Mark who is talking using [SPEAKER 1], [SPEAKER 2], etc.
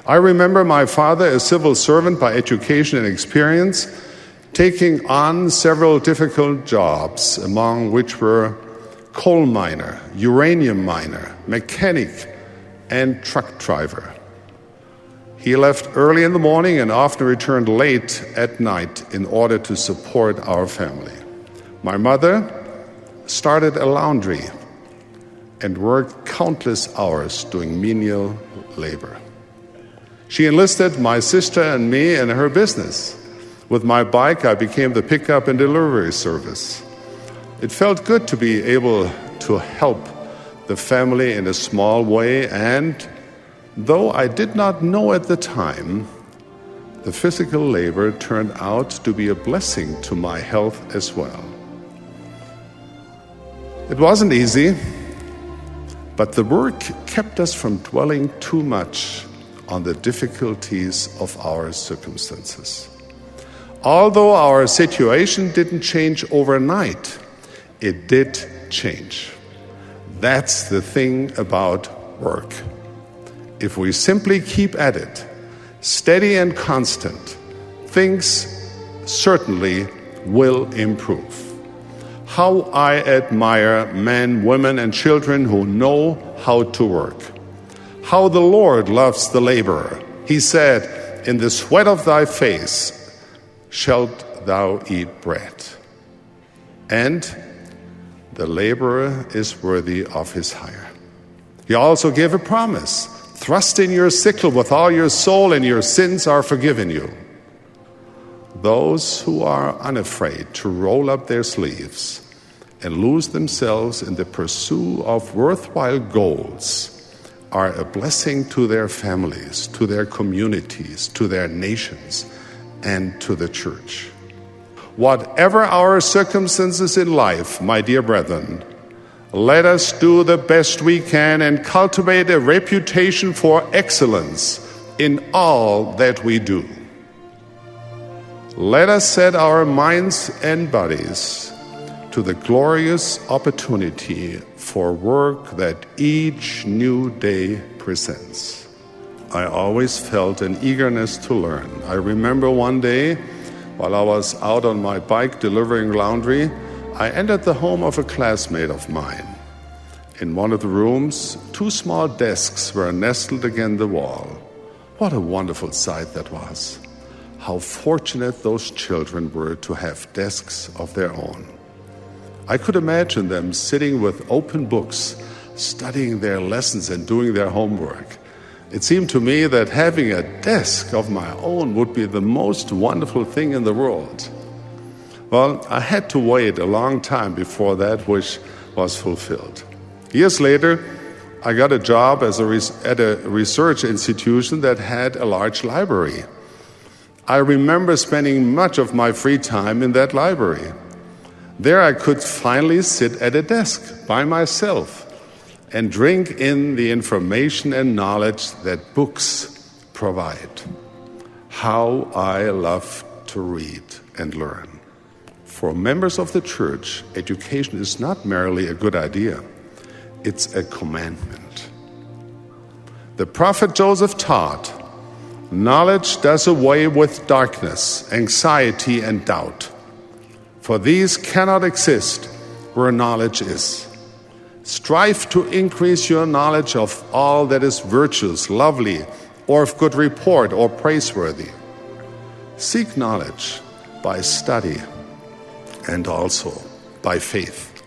[SPEAKER 1] I remember my father, a civil servant by education and experience, taking on several difficult jobs, among which were coal miner, uranium miner, mechanic, and truck driver. He left early in the morning and often returned late at night in order to support our family. My mother started a laundry and worked countless hours doing menial labor. She enlisted my sister and me in her business. With my bike, I became the pickup and delivery service. It felt good to be able to help the family in a small way, and though I did not know at the time, the physical labor turned out to be a blessing to my health as well. It wasn't easy, but the work kept us from dwelling too much on the difficulties of our circumstances. Although our situation didn't change overnight, it did change. That's the thing about work. If we simply keep at it, steady and constant, things certainly will improve. How I admire men, women, and children who know how to work. How the Lord loves the laborer. He said, "In the sweat of thy face shalt thou eat bread." And the laborer is worthy of his hire. He also gave a promise. Thrust in your sickle with all your soul, and your sins are forgiven you. Those who are unafraid to roll up their sleeves and lose themselves in the pursuit of worthwhile goals are a blessing to their families, to their communities, to their nations, and to the church. Whatever our circumstances in life, my dear brethren, let us do the best we can and cultivate a reputation for excellence in all that we do. Let us set our minds and bodies to the glorious opportunity for work that each new day presents. I always felt an eagerness to learn. I remember one day, while I was out on my bike delivering laundry, I entered the home of a classmate of mine. In one of the rooms, 2 small desks were nestled against the wall. What a wonderful sight that was. How fortunate those children were to have desks of their own. I could imagine them sitting with open books, studying their lessons and doing their homework. It seemed to me that having a desk of my own would be the most wonderful thing in the world. Well, I had to wait a long time before that wish was fulfilled. Years later, I got a job at a research institution that had a large library. I remember spending much of my free time in that library. There I could finally sit at a desk by myself and drink in the information and knowledge that books provide. How I love to read and learn. For members of the church, education is not merely a good idea, it's a commandment. The prophet Joseph taught, "Knowledge does away with darkness, anxiety, and doubt. For these cannot exist where knowledge is. Strive to increase your knowledge of all that is virtuous, lovely, or of good report or praiseworthy. Seek knowledge by study and also by faith."